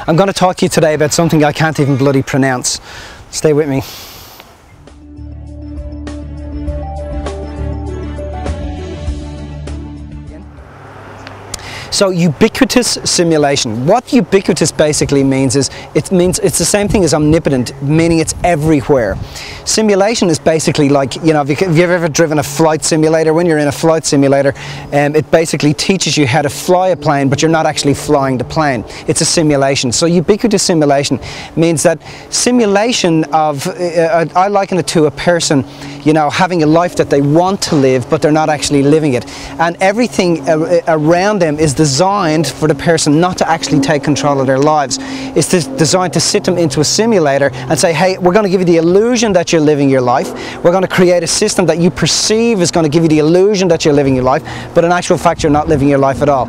I'm going to talk to you today about something I can't even bloody pronounce. Stay with me. So ubiquitous simulation. What ubiquitous basically means is, it's the same thing as omnipotent, meaning it's everywhere. Simulation is basically like, you know, if you've ever driven a flight simulator, when you're in a flight simulator, it basically teaches you how to fly a plane, but you're not actually flying the plane. It's a simulation. So ubiquitous simulation means that simulation of, I liken it to a person, you know, having a life that they want to live, but they're not actually living it. And everything around them is designed for the person not to actually take control of their lives. It's designed to sit them into a simulator and say, hey, we're going to give you the illusion that you're living your life. We're going to create a system that you perceive is going to give you the illusion that you're living your life, but in actual fact, you're not living your life at all.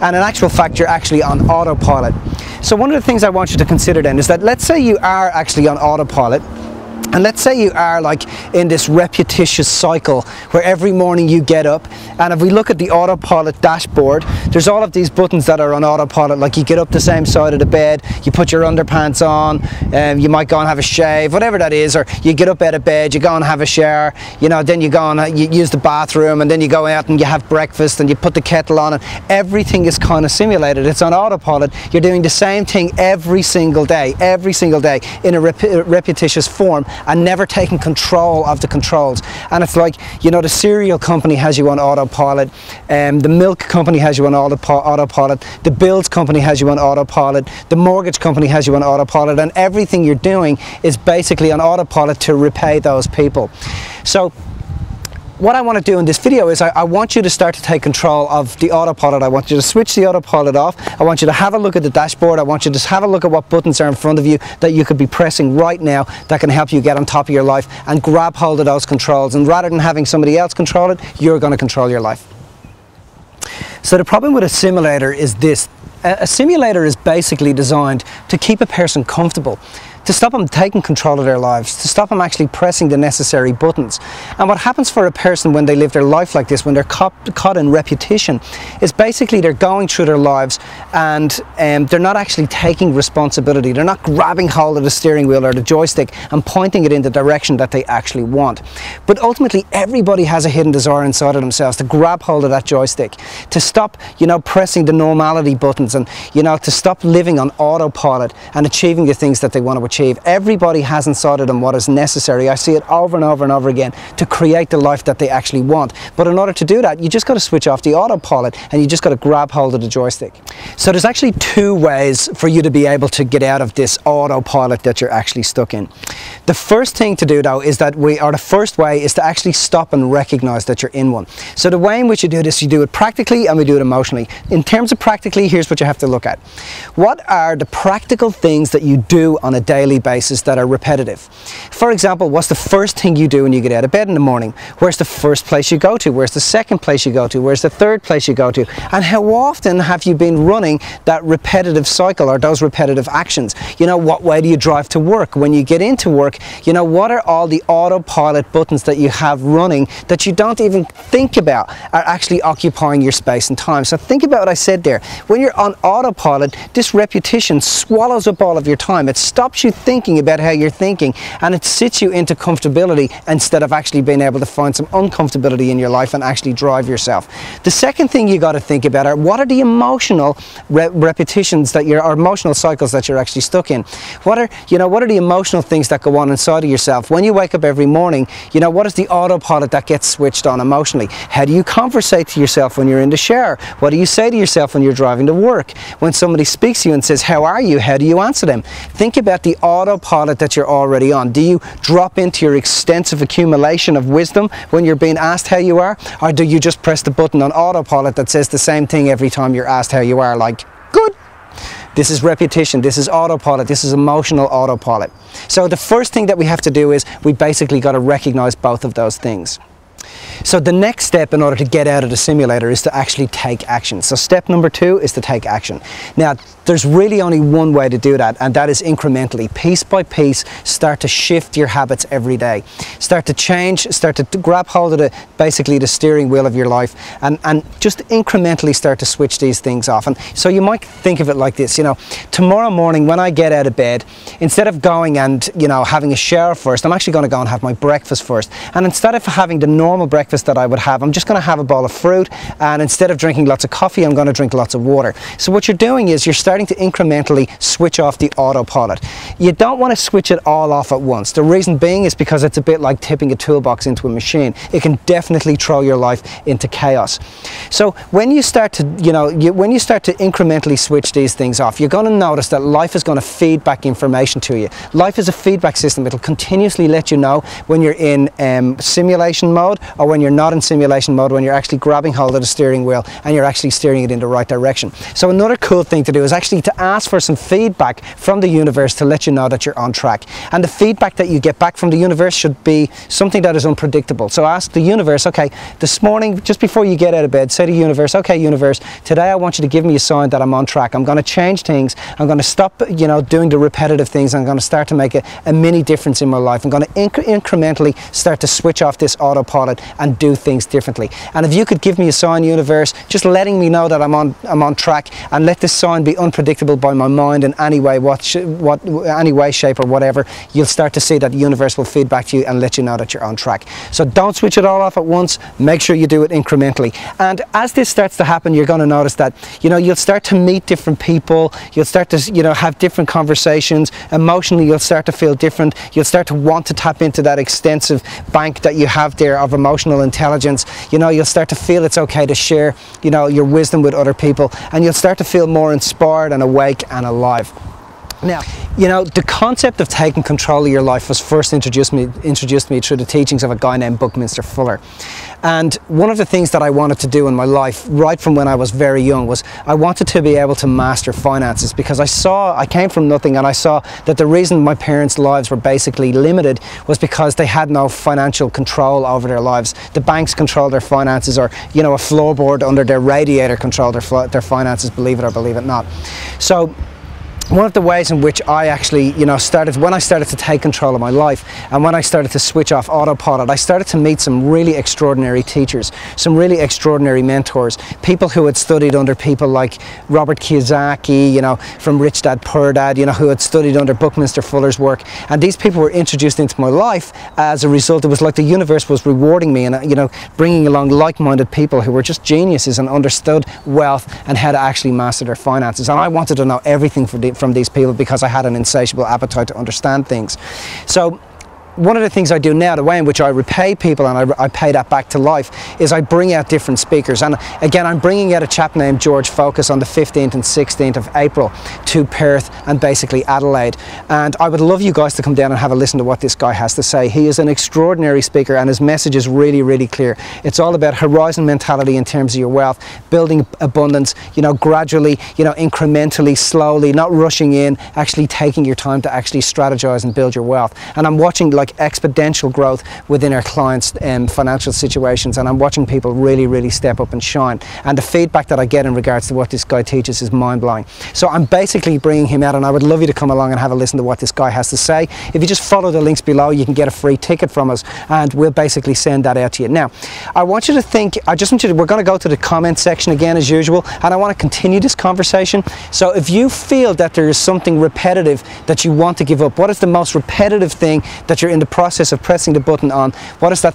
And in actual fact, you're actually on autopilot. So one of the things I want you to consider then is that, let's say you are actually on autopilot. And let's say you are like in this repetitious cycle where every morning you get up, and if we look at the autopilot dashboard, there's all of these buttons that are on autopilot, like you get up the same side of the bed, you put your underpants on, you might go and have a shave, whatever that is, or you get up out of bed, you go and have a shower, you know, then you go and you use the bathroom, and then you go out and you have breakfast and you put the kettle on, and everything is kind of simulated. It's on autopilot. You're doing the same thing every single day in a repetitious form, and never taking control of the controls. And it's like, you know, the cereal company has you on autopilot, the milk company has you on autopilot, the bills company has you on autopilot, the mortgage company has you on autopilot, and everything you're doing is basically on autopilot to repay those people. So what I want to do in this video is I want you to start to take control of the autopilot. I want you to switch the autopilot off. I want you to have a look at the dashboard. I want you to have a look at what buttons are in front of you that you could be pressing right now that can help you get on top of your life and grab hold of those controls. And rather than having somebody else control it, you're going to control your life. So the problem with a simulator is this. A simulator is basically designed to keep a person comfortable, to stop them taking control of their lives, to stop them actually pressing the necessary buttons. And what happens for a person when they live their life like this, when they're caught in repetition, is basically they're going through their lives and they're not actually taking responsibility. They're not grabbing hold of the steering wheel or the joystick and pointing it in the direction that they actually want. But ultimately, everybody has a hidden desire inside of themselves to grab hold of that joystick, to stop, you know, pressing the normality buttons, and, you know, to stop living on autopilot and achieving the things that they want to achieve. Everybody has inside of them what is necessary. I see it over and over and over again to create the life that they actually want. But in order to do that, you just got to switch off the autopilot and you just got to grab hold of the joystick. So there's actually two ways for you to be able to get out of this autopilot that you're actually stuck in. The first thing to do though is that the first way is to actually stop and recognize that you're in one. So the way in which you do this, you do it practically and we do it emotionally. In terms of practically, here's what you have to look at. What are the practical things that you do on a daily basis that are repetitive? For example, what's the first thing you do when you get out of bed in the morning? Where's the first place you go to? Where's the second place you go to? Where's the third place you go to? And how often have you been running that repetitive cycle or those repetitive actions? You know, what way do you drive to work? When you get into work, you know, what are all the autopilot buttons that you have running that you don't even think about are actually occupying your space and time? So think about what I said there. When you're on autopilot, this repetition swallows up all of your time. It stops you thinking about how you're thinking, and it sits you into comfortability instead of actually being able to find some uncomfortability in your life and actually drive yourself. The second thing you got to think about are, what are the emotional repetitions that or emotional cycles that you're actually stuck in? What are the emotional things that go on inside of yourself? When you wake up every morning, you know, what is the autopilot that gets switched on emotionally? How do you conversate to yourself when you're in the shower? What do you say to yourself when you're driving to work? When somebody speaks to you and says, how are you? How do you answer them? Think about the autopilot that you're already on. Do you drop into your extensive accumulation of wisdom when you're being asked how you are? Or do you just press the button on autopilot that says the same thing every time you're asked how you are, like, good? This is repetition, this is autopilot, this is emotional autopilot. So the first thing that we have to do is we basically got to recognize both of those things. So the next step in order to get out of the simulator is to actually take action. So step number 2 is to take action. Now, there's really only one way to do that, and that is incrementally. Piece by piece, start to shift your habits every day. Start to change, start to grab hold of basically the steering wheel of your life, and just incrementally start to switch these things off. And so you might think of it like this, you know, tomorrow morning when I get out of bed, instead of going and, you know, having a shower first, I'm actually going to go and have my breakfast first. And instead of having the normal breakfast that I would have, I'm just going to have a bowl of fruit, and instead of drinking lots of coffee, I'm going to drink lots of water. So what you're doing is you're starting to incrementally switch off the autopilot. You don't want to switch it all off at once. The reason being is because it's a bit like tipping a toolbox into a machine. It can definitely throw your life into chaos. So when you start to, when you start to incrementally switch these things off, you're going to notice that life is going to feed back information to you. Life is a feedback system. It'll continuously let you know when you're in simulation mode or when you're not in simulation mode, when you're actually grabbing hold of the steering wheel and you're actually steering it in the right direction. So another cool thing to do is actually to ask for some feedback from the universe to let you know that you're on track. And the feedback that you get back from the universe should be something that is unpredictable. So ask the universe, okay, this morning, just before you get out of bed, say to the universe, okay, universe, today I want you to give me a sign that I'm on track. I'm going to change things. I'm going to stop, doing the repetitive things. I'm going to start to make a mini difference in my life. I'm going to incrementally start to switch off this autopilot and do things differently. And if you could give me a sign, universe, just letting me know that I'm on track, and let this sign be unpredictable by my mind in any way, any way, shape or whatever, you'll start to see that the universe will feed back to you and let you know that you're on track. So don't switch it all off at once. Make sure you do it incrementally. And as this starts to happen, you're going to notice that, you'll start to meet different people. You'll start to, have different conversations. Emotionally, you'll start to feel different. You'll start to want to tap into that extensive bank that you have there of emotional intelligence. You'll start to feel it's okay to share, your wisdom with other people, and you'll start to feel more inspired and awake and alive. Now, the concept of taking control of your life was first introduced to me through the teachings of a guy named Buckminster Fuller. And one of the things that I wanted to do in my life, right from when I was very young, was I wanted to be able to master finances, because I came from nothing, and I saw that the reason my parents' lives were basically limited was because they had no financial control over their lives. The banks controlled their finances, or, a floorboard under their radiator controlled their finances, believe it or believe it not. So one of the ways in which I actually, when I started to take control of my life, and when I started to switch off autopilot, I started to meet some really extraordinary teachers, some really extraordinary mentors, people who had studied under people like Robert Kiyosaki, from Rich Dad Poor Dad, who had studied under Buckminster Fuller's work. And these people were introduced into my life as a result. It was like the universe was rewarding me and, bringing along like-minded people who were just geniuses and understood wealth and how to actually master their finances. And I wanted to know everything from these people because I had an insatiable appetite to understand things. So one of the things I do now, the way in which I repay people and I pay that back to life, is I bring out different speakers. And again, I'm bringing out a chap named George Focus on the 15th and 16th of April to Perth and basically Adelaide. And I would love you guys to come down and have a listen to what this guy has to say. He is an extraordinary speaker, and his message is really, really clear. It's all about horizon mentality in terms of your wealth, building abundance, gradually, incrementally, slowly, not rushing in, actually taking your time to actually strategize and build your wealth. And I'm watching like exponential growth within our clients' financial situations, and I'm watching people really, really step up and shine. And the feedback that I get in regards to what this guy teaches is mind-blowing. So I'm basically bringing him out, and I would love you to come along and have a listen to what this guy has to say. If you just follow the links below, you can get a free ticket from us, and we'll basically send that out to you. Now, I want you to think, we're going to go to the comment section again as usual, and I want to continue this conversation. So if you feel that there is something repetitive that you want to give up, what is the most repetitive thing that you're in the process of pressing the button on? What is that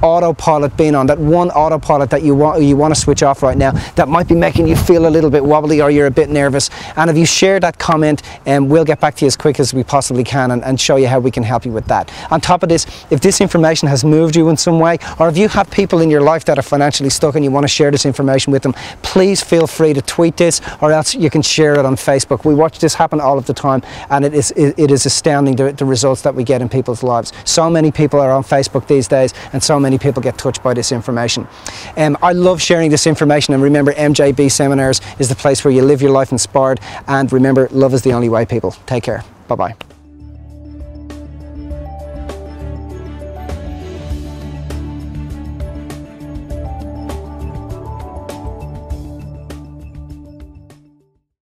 autopilot being on, that one autopilot that you want to switch off right now, that might be making you feel a little bit wobbly or you're a bit nervous? And if you share that comment, we'll get back to you as quick as we possibly can and show you how we can help you with that. On top of this, if this information has moved you in some way, or if you have people in your life that are financially stuck and you want to share this information with them, please feel free to tweet this, or else you can share it on Facebook. We watch this happen all of the time, and it is astounding the results that we get in people's lives. So many people are on Facebook these days, and so many people get touched by this information. I love sharing this information, and remember, MJB Seminars is the place where you live your life inspired, and remember, love is the only way, people. Take care. Bye-bye.